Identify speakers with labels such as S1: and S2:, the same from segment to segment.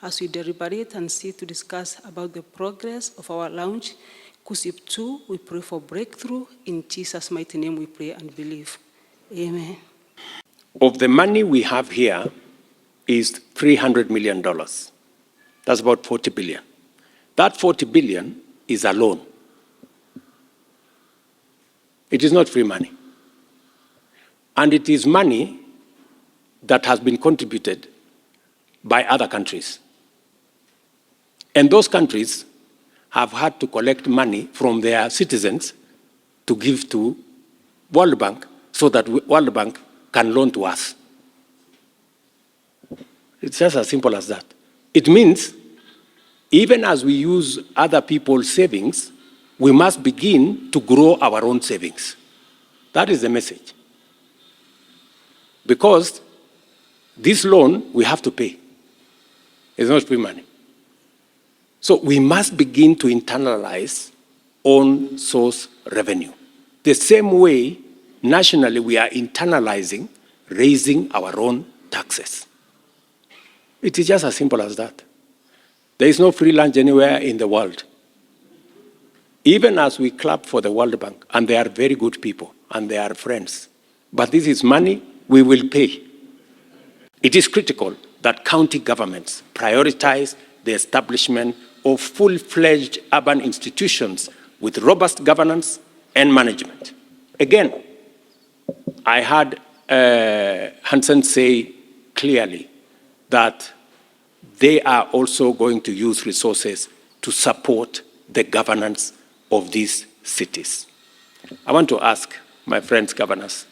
S1: as we deliberate and sit to discuss about the progress of our launch, KUSIP 2, we pray for breakthrough. In Jesus' mighty name we pray and believe. Amen.
S2: Of the money we have here is $300 million. That's about 40 billion. That 40 billion is a loan. It is not free money. And it is money that has been contributed by other countries. And those countries have had to collect money from their citizens to give to World Bank so that World Bank can loan to us. It's just as simple as that. It means even as we use other people's savings, we must begin to grow our own savings. That is the message. Because this loan we have to pay. It's not free money. So we must begin to internalize own source revenue. The same way, nationally, we are internalizing raising our own taxes. It is just as simple as that. There is no free lunch anywhere in the world. Even as we clap for the World Bank, and they are very good people, and they are friends, but this is money we will pay. It is critical that county governments prioritize the establishment of full-fledged urban institutions with robust governance and management. Again, I heard Hansen say clearly that they are also going to use resources to support the governance of these cities. I want to ask my friends governors,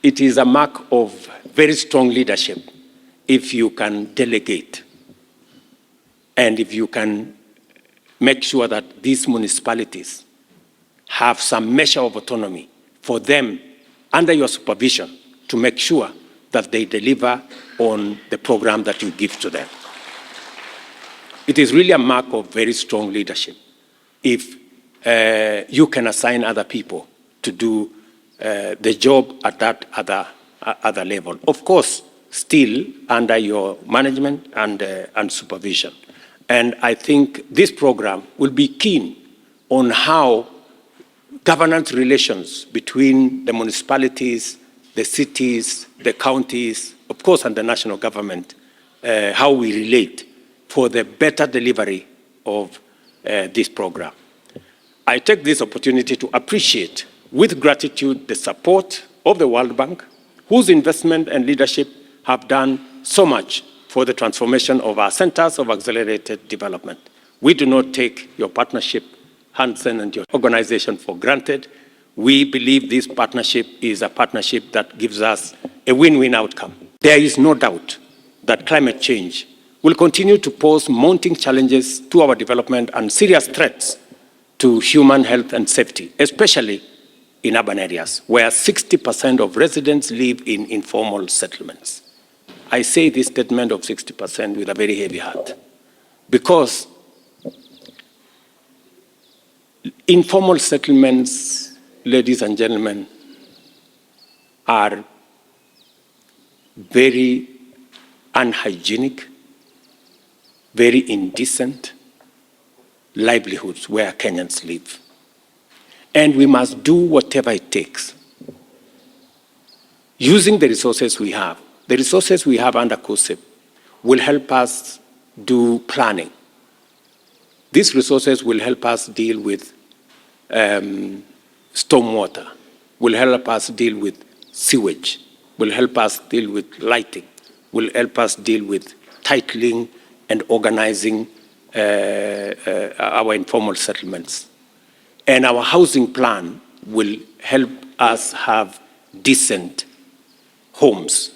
S2: it is a mark of very strong leadership if you can delegate and if you can make sure that these municipalities have some measure of autonomy for them under your supervision to make sure that they deliver on the program that you give to them. It is really a mark of very strong leadership if you can assign other people to do the job at that other level. Of course, still under your management and supervision. And I think this program will be keen on how governance relations between the municipalities, the cities, the counties, of course, and the national government, how we relate for the better delivery of this program. I take this opportunity to appreciate with gratitude the support of the World Bank, whose investment and leadership have done so much for the transformation of our centers of accelerated development. We do not take your partnership, Hansen and your organization, for granted. We believe this partnership is a partnership that gives us a win-win outcome. There is no doubt that climate change will continue to pose mounting challenges to our development and serious threats to human health and safety, especially in urban areas, where 60% of residents live in informal settlements. I say this statement of 60% with a very heavy heart, because informal settlements, ladies and gentlemen, are very unhygienic, very indecent livelihoods where Kenyans live. And we must do whatever it takes, using the resources we have. The resources we have under KUSIP will help us do planning. These resources will help us deal with stormwater, will help us deal with sewage, will help us deal with lighting, will help us deal with titling and organizing our informal settlements. And our housing plan will help us have decent homes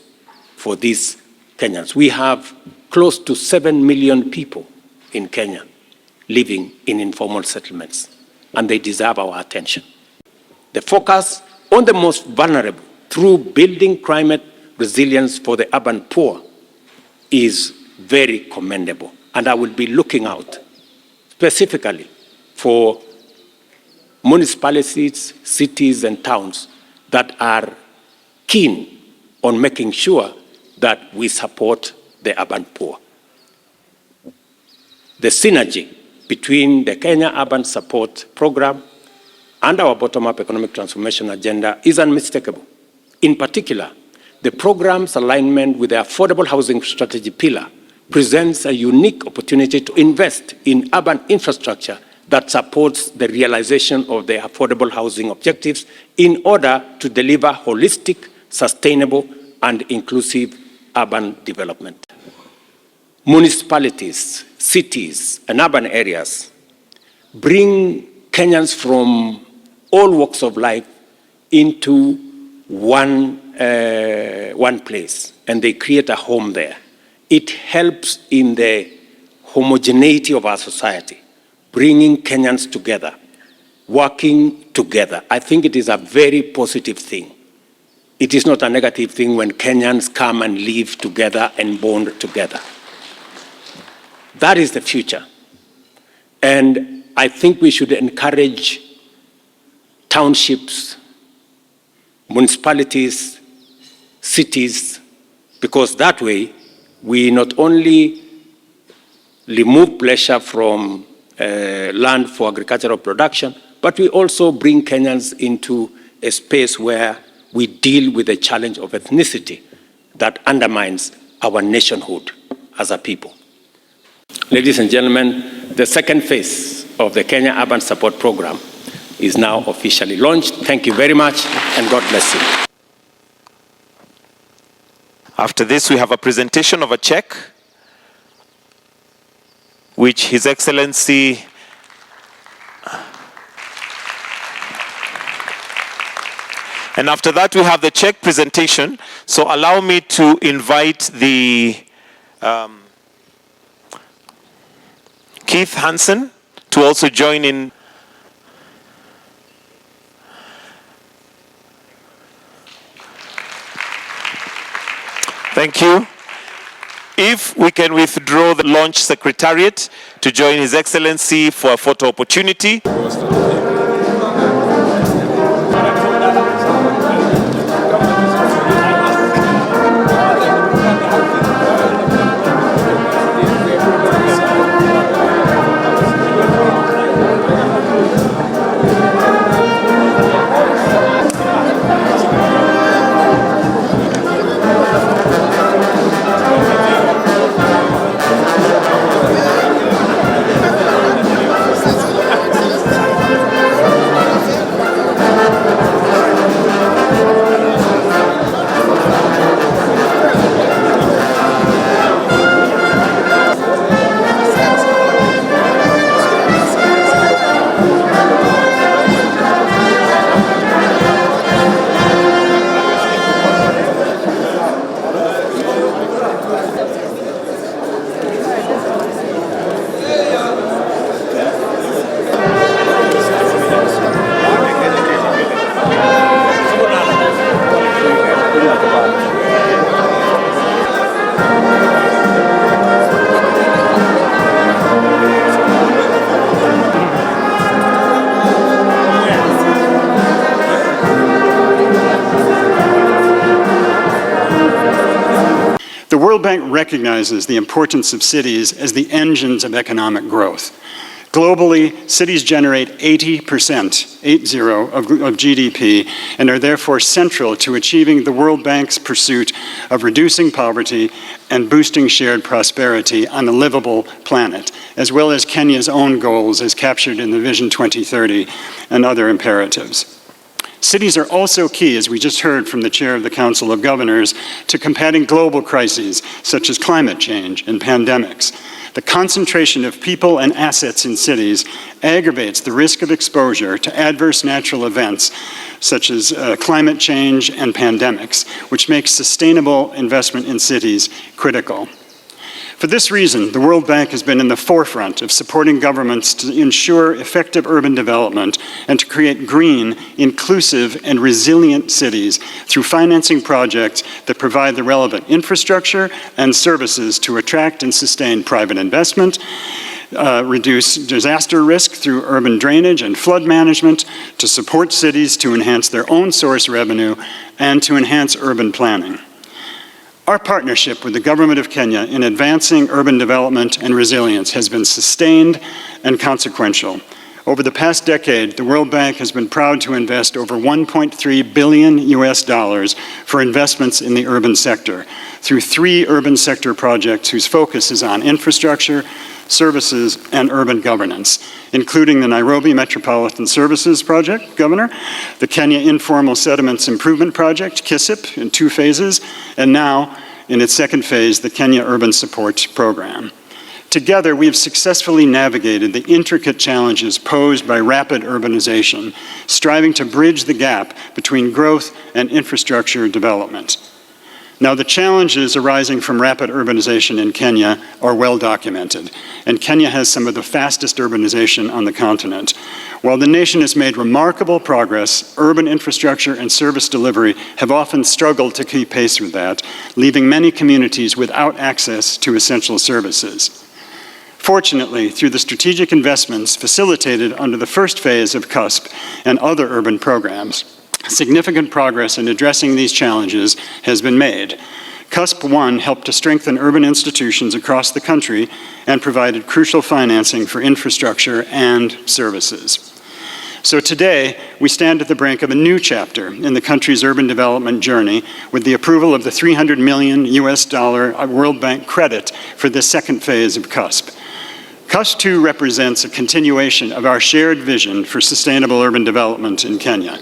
S2: for these Kenyans. We have close to 7 million people in Kenya living in informal settlements, and they deserve our attention. The focus on the most vulnerable through building climate resilience for the urban poor is very commendable. And I will be looking out specifically for municipalities, cities, and towns that are keen on making sure that we support the urban poor. the synergy between the Kenya Urban Support Program and our bottom-up economic transformation agenda is unmistakable. In particular, the program's alignment with the affordable housing strategy pillar presents a unique opportunity to invest in urban infrastructure that supports the realization of the affordable housing objectives in order to deliver holistic, sustainable, and inclusive urban development. Municipalities, cities, and urban areas bring Kenyans from all walks of life into one place, and they create a home there. It helps in the homogeneity of our society, bringing Kenyans together, working together. I think it is a very positive thing. It is not a negative thing when Kenyans come and live together and bond together. That is the future. And I think we should encourage townships, municipalities, cities, because that way we not only remove pressure from land for agricultural production, but we also bring Kenyans into a space where we deal with the challenge of ethnicity that undermines our nationhood as a people. Ladies and gentlemen, the second phase of the Kenya Urban Support Program is now officially launched. Thank you very much, and God bless you.
S3: After this, we have a presentation of a check, which His Excellency and after that, we have the check presentation. So allow me to invite the Keith Hansen to also join in. Thank you. If we can withdraw the launch secretariat to join His Excellency for a photo opportunity.
S4: The World Bank recognizes the importance of cities as the engines of economic growth. Globally, cities generate 80% of GDP and are therefore central to achieving the World Bank's pursuit of reducing poverty and boosting shared prosperity on a livable planet, as well as Kenya's own goals as captured in the Vision 2030 and other imperatives. Cities are also key, as we just heard from the Chair of the Council of Governors, to combating global crises such as climate change and pandemics. The concentration of people and assets in cities aggravates the risk of exposure to adverse natural events such as climate change and pandemics, which makes sustainable investment in cities critical. For this reason, the World Bank has been in the forefront of supporting governments to ensure effective urban development and to create green, inclusive, and resilient cities through financing projects that provide the relevant infrastructure and services to attract and sustain private investment, reduce disaster risk through urban drainage and flood management, to support cities to enhance their own source revenue, and to enhance urban planning. Our partnership with the Government of Kenya in advancing urban development and resilience has been sustained and consequential. Over the past decade, the World Bank has been proud to invest over $1.3 billion for investments in the urban sector through 3 urban sector projects whose focus is on infrastructure, services, and urban governance, including the Nairobi Metropolitan Services Project, Governor, the Kenya Informal Settlements Improvement Project, KISIP, in 2 phases, and now, in its 2nd phase, the Kenya Urban Support Program. Together, we have successfully navigated the intricate challenges posed by rapid urbanization, striving to bridge the gap between growth and infrastructure development. Now, the challenges arising from rapid urbanization in Kenya are well documented, and Kenya has some of the fastest urbanization on the continent. While the nation has made remarkable progress, urban infrastructure and service delivery have often struggled to keep pace with that, leaving many communities without access to essential services. Fortunately, through the strategic investments facilitated under the 1st phase of CUSP and other urban programs, significant progress in addressing these challenges has been made. CUSP 1 helped to strengthen urban institutions across the country and provided crucial financing for infrastructure and services. So today, we stand at the brink of a new chapter in the country's urban development journey with the approval of the $300 million World Bank credit for the 2nd phase of CUSP. CUSP 2 represents a continuation of our shared vision for sustainable urban development in Kenya.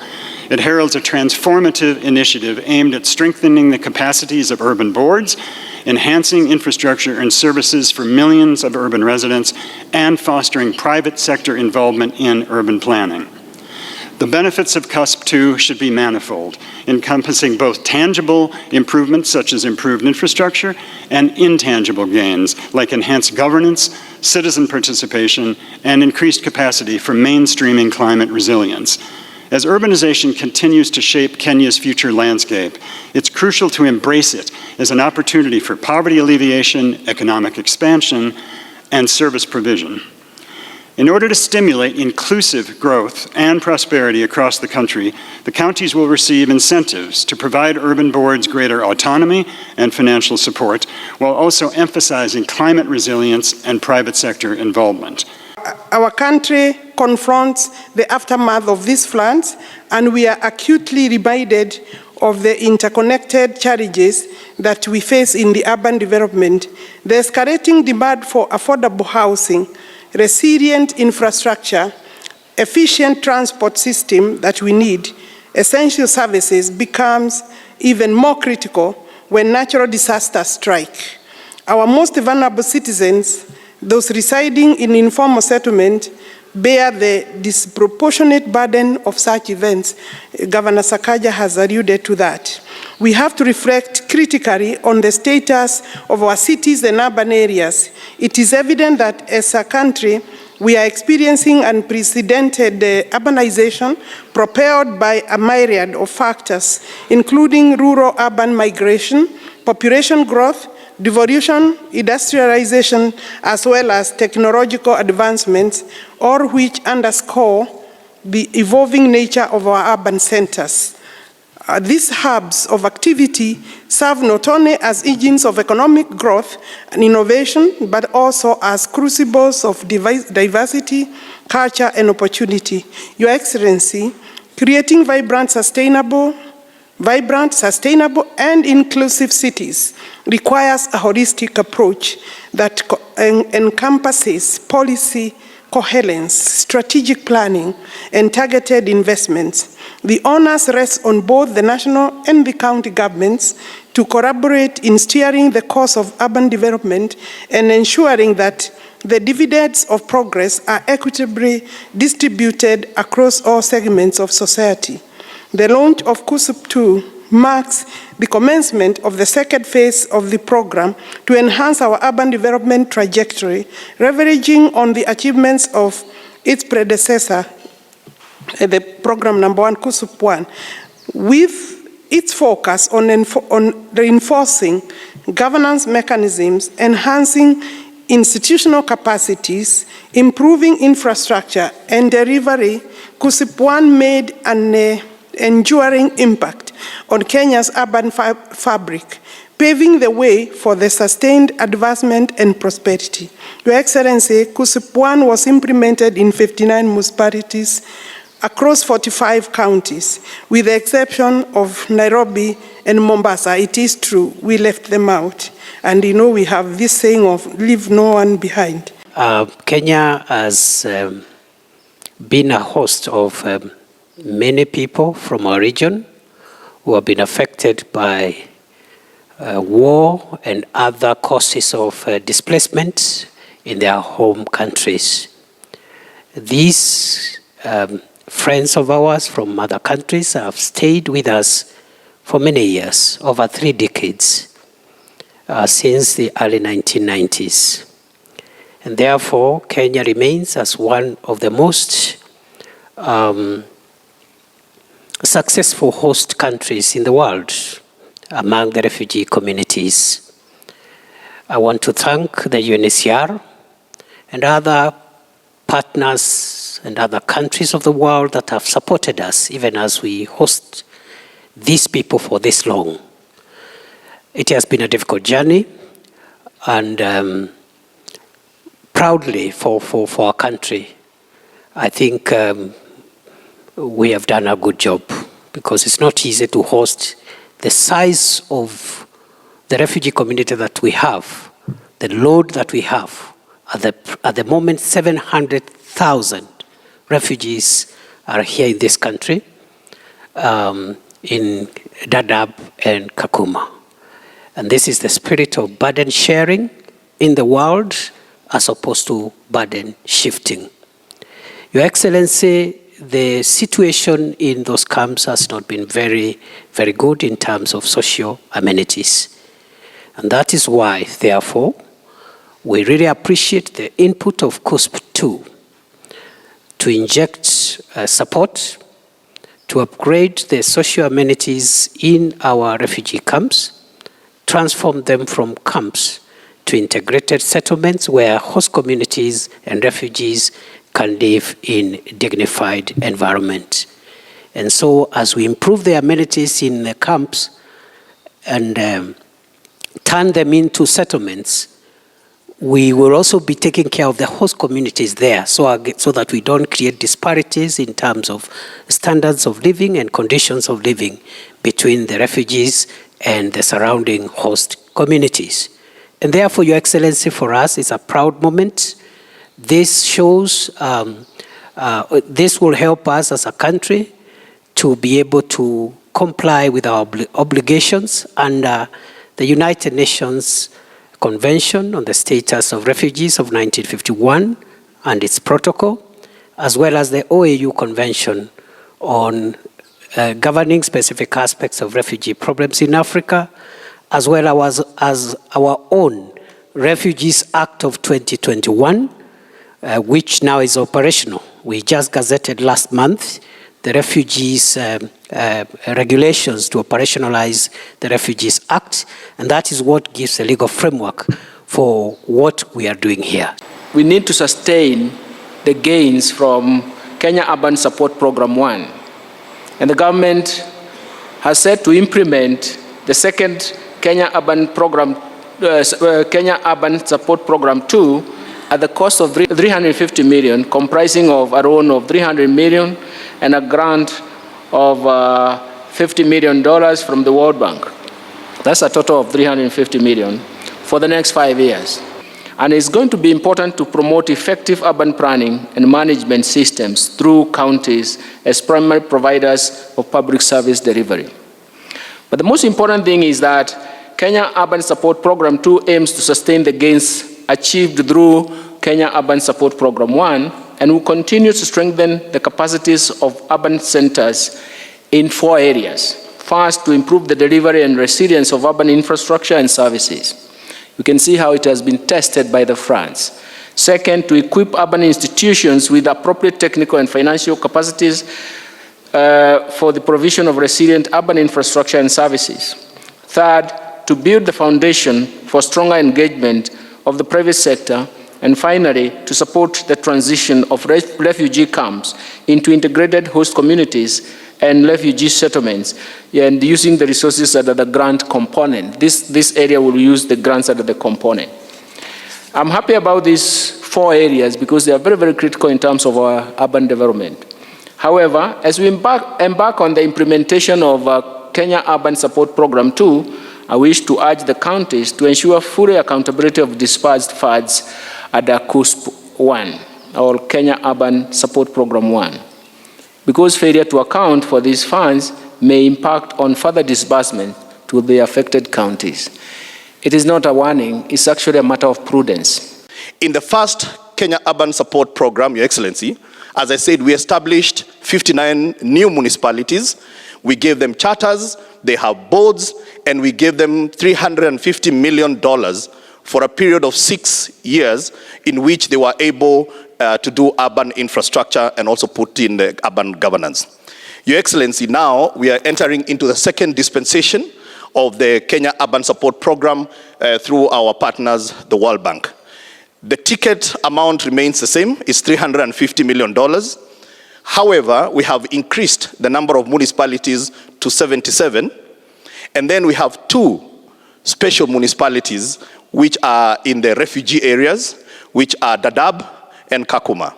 S4: It heralds a transformative initiative aimed at strengthening the capacities of urban boards, enhancing infrastructure and services for millions of urban residents, and fostering private sector involvement in urban planning. The benefits of CUSP 2 should be manifold, encompassing both tangible improvements such as improved infrastructure and intangible gains like enhanced governance, citizen participation, and increased capacity for mainstreaming climate resilience. As urbanization continues to shape Kenya's future landscape, it's crucial to embrace it as an opportunity for poverty alleviation, economic expansion, and service provision. In order to stimulate inclusive growth and prosperity across the country, the counties will receive incentives to provide urban boards greater autonomy and financial support, while also emphasizing climate resilience and private sector involvement.
S5: Our country confronts the aftermath of these floods, and we are acutely reminded of the interconnected challenges that we face in the urban development. The escalating demand for affordable housing, resilient infrastructure, efficient transport system that we need, essential services becomes even more critical when natural disasters strike. Our most vulnerable citizens, those residing in informal settlement, bear the disproportionate burden of such events. Governor Sakaja has alluded to that. We have to reflect critically on the status of our cities and urban areas. It is evident that as a country, we are experiencing unprecedented urbanization propelled by a myriad of factors, including rural-urban migration, population growth, devolution, industrialization, as well as technological advancements, all which underscore the evolving nature of our urban centers. These hubs of activity serve not only as engines of economic growth and innovation, but also as crucibles of diversity, culture, and opportunity. Your Excellency, creating vibrant, sustainable, and inclusive cities requires a holistic approach that encompasses policy coherence, strategic planning, and targeted investments. The onus rests on both the national and the county governments to collaborate in steering the course of urban development and ensuring that the dividends of progress are equitably distributed across all segments of society. The launch of KUSP 2 marks the commencement of the 2nd phase of the program to enhance our urban development trajectory, leveraging on the achievements of its predecessor, the program number 1, KUSP 1, with its focus on reinforcing governance mechanisms, enhancing institutional capacities, improving infrastructure and delivery. KUSP 1 made an enduring impact on Kenya's urban fabric, paving the way for the sustained advancement and prosperity. Your Excellency, KUSIP 1 was implemented in 59 municipalities across 45 counties, with the exception of Nairobi and Mombasa. It is true, we left them out. And you know, we have this saying of leave no one behind.
S6: Kenya has been a host of many people from our region who have been affected by war and other causes of displacement in their home countries. These friends of ours from other countries have stayed with us for many years, over 3 decades, since the early 1990s. And therefore, Kenya remains as one of the most successful host countries in the world among the refugee communities. I want to thank the UNHCR and other partners and other countries of the world that have supported us, even as we host these people for this long. It has been a difficult journey, and proudly for our country, I think we have done a good job, because it's not easy to host the size of the refugee community that we have, the load that we have. At the moment, 700,000 refugees are here in this country, in Dadaab and Kakuma. And this is the spirit of burden sharing in the world, as opposed to burden shifting. Your Excellency, the situation in those camps has not been very, very good in terms of social amenities. And that is why, therefore, we really appreciate the input of KUSIP 2 to inject support to upgrade the social amenities in our refugee camps, transform them from camps to integrated settlements where host communities and refugees can live in dignified environment. And so as we improve the amenities in the camps and turn them into settlements, we will also be taking care of the host communities there, so that we don't create disparities in terms of standards of living and conditions of living between the refugees and the surrounding host communities. And therefore, Your Excellency, for us, it's a proud moment. This shows, this will help us as a country to be able to comply with our obligations under the United Nations Convention on the Status of Refugees of 1951 and its protocol, as well as the OAU Convention on governing specific aspects of refugee problems in Africa, as well as our own Refugees Act of 2021, which now is operational. We just gazetted last month the Refugees regulations to operationalize the Refugees Act, and that is what gives a legal framework for what we are doing here.
S7: We need to sustain the gains from Kenya Urban Support Program 1, and the government has set to implement the second Kenya Urban Support Program 2 at the cost of 350 million, comprising of a loan of 300 million and a grant of $50 million from the World Bank. That's a total of 350 million for the next 5 years. And it's going to be important to promote effective urban planning and management systems through counties as primary providers of public service delivery. But the most important thing is that Kenya Urban Support Program 2 aims to sustain the gains achieved through Kenya Urban Support Program 1, and will continue to strengthen the capacities of urban centers in 4 areas. First, to improve the delivery and resilience of urban infrastructure and services. You can see how it has been tested by the France. Second, to equip urban institutions with appropriate technical and financial capacities for the provision of resilient urban infrastructure and services. Third, to build the foundation for stronger engagement of the private sector. And finally, to support the transition of refugee camps into integrated host communities and refugee settlements, and using the resources that are the grant component. This area will use the grants that are the component. I'm happy about these 4 areas because they are very, very critical in terms of our urban development. However, as we embark on the implementation of Kenya Urban Support Program 2, I wish to urge the counties to ensure full accountability of disbursed funds under CUSP 1, or Kenya Urban Support Program 1. Because failure to account for these funds may impact on further disbursement to the affected counties. It is not a warning, it's actually a matter of prudence.
S8: In the first Kenya Urban Support Program, Your Excellency, as I said, we established 59 new municipalities. We gave them charters, they have boards, and we gave them $350 million for a period of 6 years in which they were able to do urban infrastructure and also put in the urban governance. Your Excellency, now we are entering into the second dispensation of the Kenya Urban Support Program through our partners, the World Bank. The ticket amount remains the same, it's $350 million. However, we have increased the number of municipalities to 77, and then we have 2 special municipalities which are in the refugee areas, which are Dadaab and Kakuma.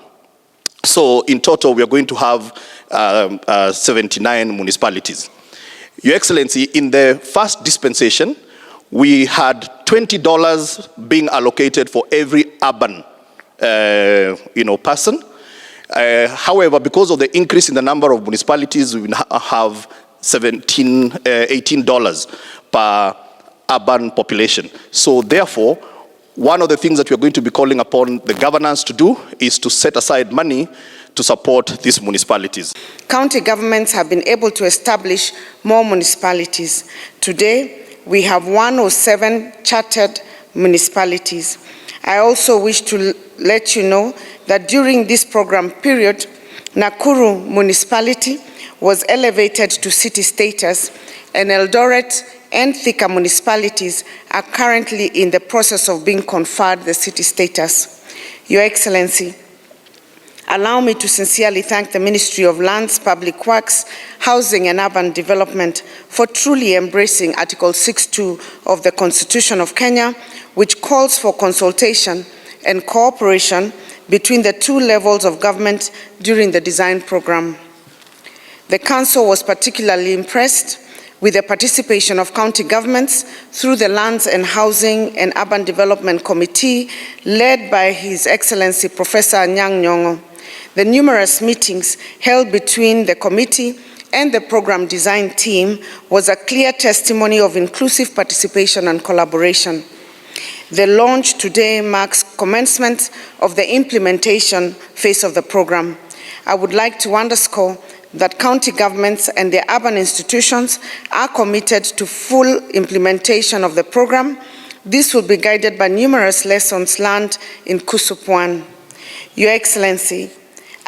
S8: So in total, we are going to have 79 municipalities. Your Excellency, in the first dispensation, we had $20 being allocated for every urban person. However, because of the increase in the number of municipalities, we have $18 per urban population. So therefore, one of the things that we are going to be calling upon the governance to do is to set aside money to support these municipalities.
S9: County governments have been able to establish more municipalities. Today, we have 107 chartered municipalities. I also wish to let you know that during this program period, Nakuru municipality was elevated to city status, and Eldoret and Thika municipalities are currently in the process of being conferred the city status. Your Excellency, allow me to sincerely thank the Ministry of Lands, Public Works, Housing and Urban Development for truly embracing Article 6(2) of the Constitution of Kenya, which calls for consultation and cooperation between the 2 levels of government during the design program. The Council was particularly impressed with the participation of county governments through the Lands and Housing and Urban Development Committee led by His Excellency Professor Anyang' Nyong'o. The numerous meetings held between the committee and the program design team was a clear testimony of inclusive participation and collaboration. The launch today marks commencement of the implementation phase of the program. I would like to underscore that county governments and their urban institutions are committed to full implementation of the program. This will be guided by numerous lessons learned in CUSP 1. Your Excellency,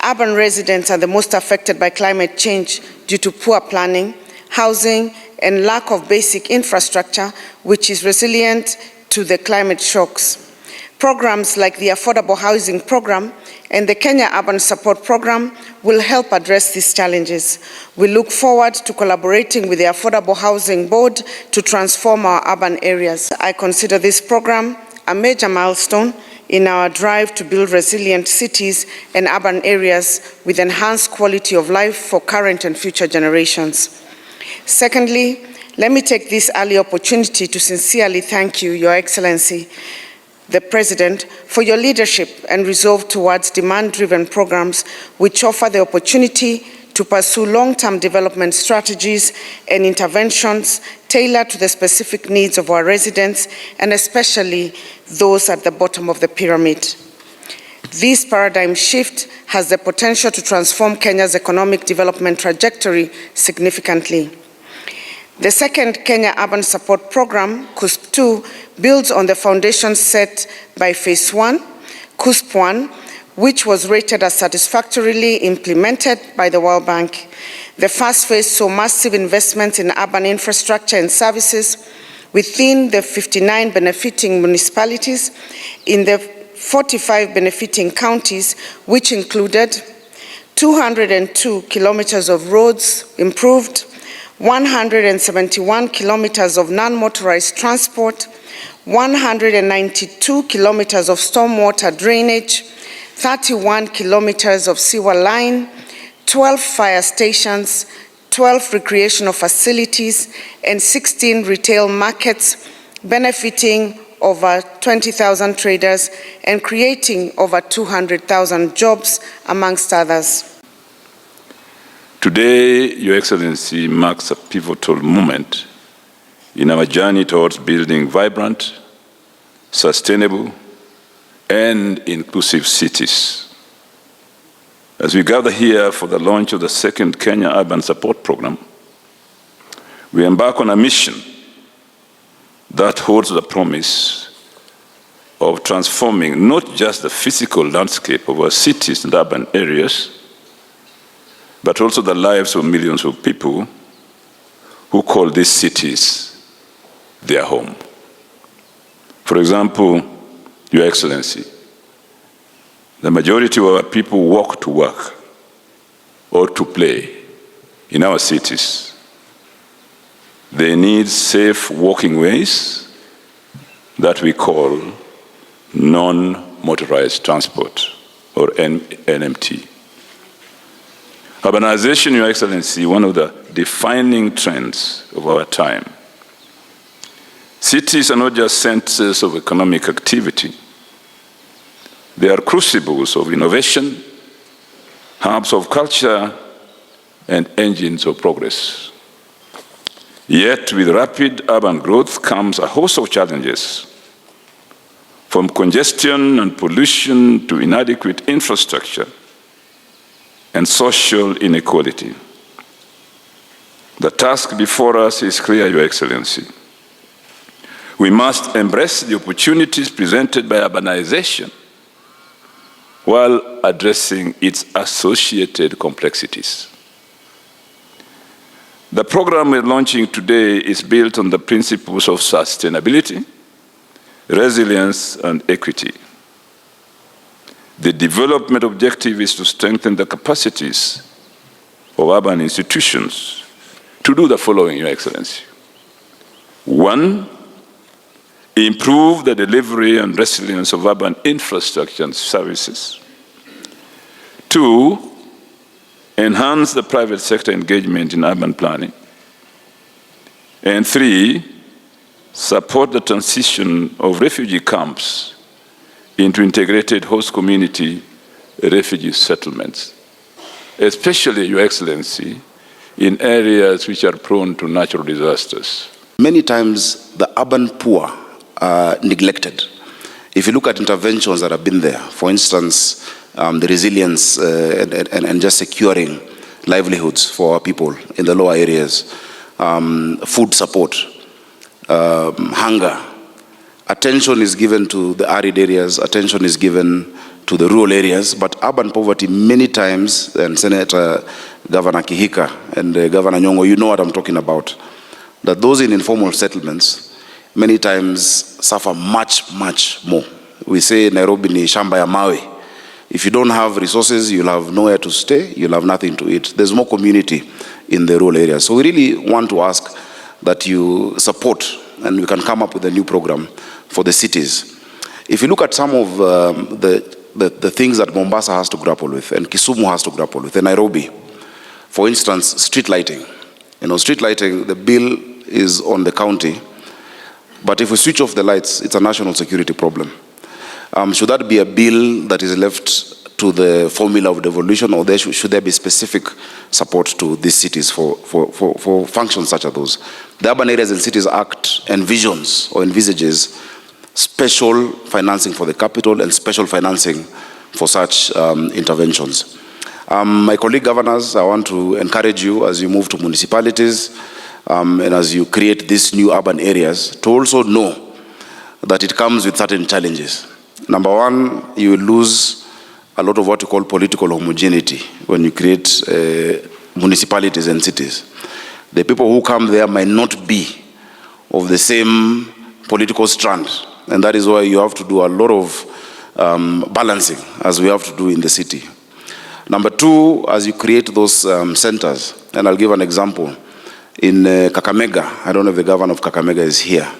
S9: urban residents are the most affected by climate change due to poor planning, housing, and lack of basic infrastructure, which is resilient to the climate shocks. Programs like the Affordable Housing Program and the Kenya Urban Support Program will help address these challenges. We look forward to collaborating with the Affordable Housing Board to transform our urban areas. I consider this program a major milestone in our drive to build resilient cities and urban areas with enhanced quality of life for current and future generations. Secondly, let me take this early opportunity to sincerely thank you, Your Excellency, the President, for your leadership and resolve towards demand-driven programs which offer the opportunity to pursue long-term development strategies and interventions tailored to the specific needs of our residents, and especially those at the bottom of the pyramid. This paradigm shift has the potential to transform Kenya's economic development trajectory significantly. The second Kenya Urban Support Program, CUSP 2, builds on the foundation set by Phase 1, CUSP 1, which was rated as satisfactorily implemented by the World Bank. The first phase saw massive investments in urban infrastructure and services within the 59 benefiting municipalities in the 45 benefiting counties, which included 202 kilometers of roads improved, 171 kilometers of non-motorized transport, 192 kilometers of stormwater drainage, 31 kilometers of sewer line, 12 fire stations, 12 recreational facilities, and 16 retail markets, benefiting over 20,000 traders and creating over 200,000 jobs, amongst others.
S10: Today, Your Excellency, marks a pivotal moment in our journey towards building vibrant, sustainable, and inclusive cities. As we gather here for the launch of the second Kenya Urban Support Program, we embark on a mission that holds the promise of transforming not just the physical landscape of our cities and urban areas, but also the lives of millions of people who call these cities their home. For example, Your Excellency, the majority of our people walk to work or to play in our cities. They need safe walking ways that we call non-motorized transport, or NMT. Urbanization, Your Excellency, one of the defining trends of our time. Cities are not just centers of economic activity. They are crucibles of innovation, hubs of culture, and engines of progress. Yet, with rapid urban growth comes a host of challenges, from congestion and pollution to inadequate infrastructure and social inequality. The task before us is clear, Your Excellency. We must embrace the opportunities presented by urbanization while addressing its associated complexities. The program we're launching today is built on the principles of sustainability, resilience, and equity. The development objective is to strengthen the capacities of urban institutions to do the following, Your Excellency. 1, improve the delivery and resilience of urban infrastructure and services. 2, enhance the private sector engagement in urban planning. And 3, support the transition of refugee camps into integrated host community refugee settlements, especially, Your Excellency, in areas which are prone to natural disasters.
S11: Many times the urban poor are neglected. If you look at interventions that have been there, for instance, the resilience and just securing livelihoods for our people in the lower areas, food support, hunger, attention is given to the arid areas, attention is given to the rural areas, but urban poverty many times, and Senator Governor Kihika and Governor Nyong'o, you know what I'm talking about, that those in informal settlements many times suffer much, much more. We say Nairobi ni shamba ya mawe. If you don't have resources, you'll have nowhere to stay, you'll have nothing to eat. There's more community in the rural areas. So we really want to ask that you support, and we can come up with a new program for the cities. If you look at some of the things that Mombasa has to grapple with, and Kisumu has to grapple with, and Nairobi, for instance, street lighting. You know, street lighting, the bill is on the county, but if we switch off the lights, it's a national security problem. Should that be a bill that is left to the formula of devolution, or should there be specific support to these cities for functions such as those? The Urban Areas and Cities Act envisions or envisages special financing for the capital and special financing for such interventions. My colleague governors, I want to encourage you as you move to municipalities and as you create these new urban areas to also know that it comes with certain challenges. Number one, you will lose a lot of what you call political homogeneity when you create municipalities and cities. The people who come there might not be of the same political strand, and that is why you have to do a lot of balancing, as we have to do in the city. Number two, as you create those centers, and I'll give an example. In Kakamega, I don't know if the governor of Kakamega is here.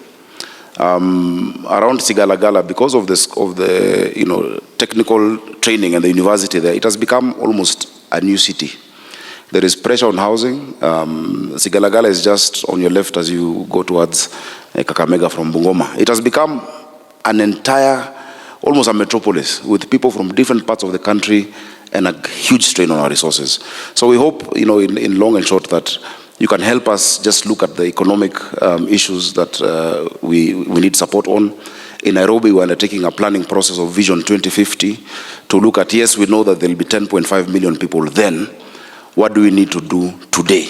S11: Around Sigalagala, because of the technical training and the university there, it has become almost a new city. There is pressure on housing. Sigalagala is just on your left as you go towards Kakamega from Bungoma. It has become an entire, almost a metropolis with people from different parts of the country and a huge strain on our resources. So we hope, in long and short, that you can help us just look at the economic issues that we need support on. In Nairobi, we're undertaking a planning process of Vision 2050 to look at, yes, we know that there will be 10.5 million people then. What do we need to do today?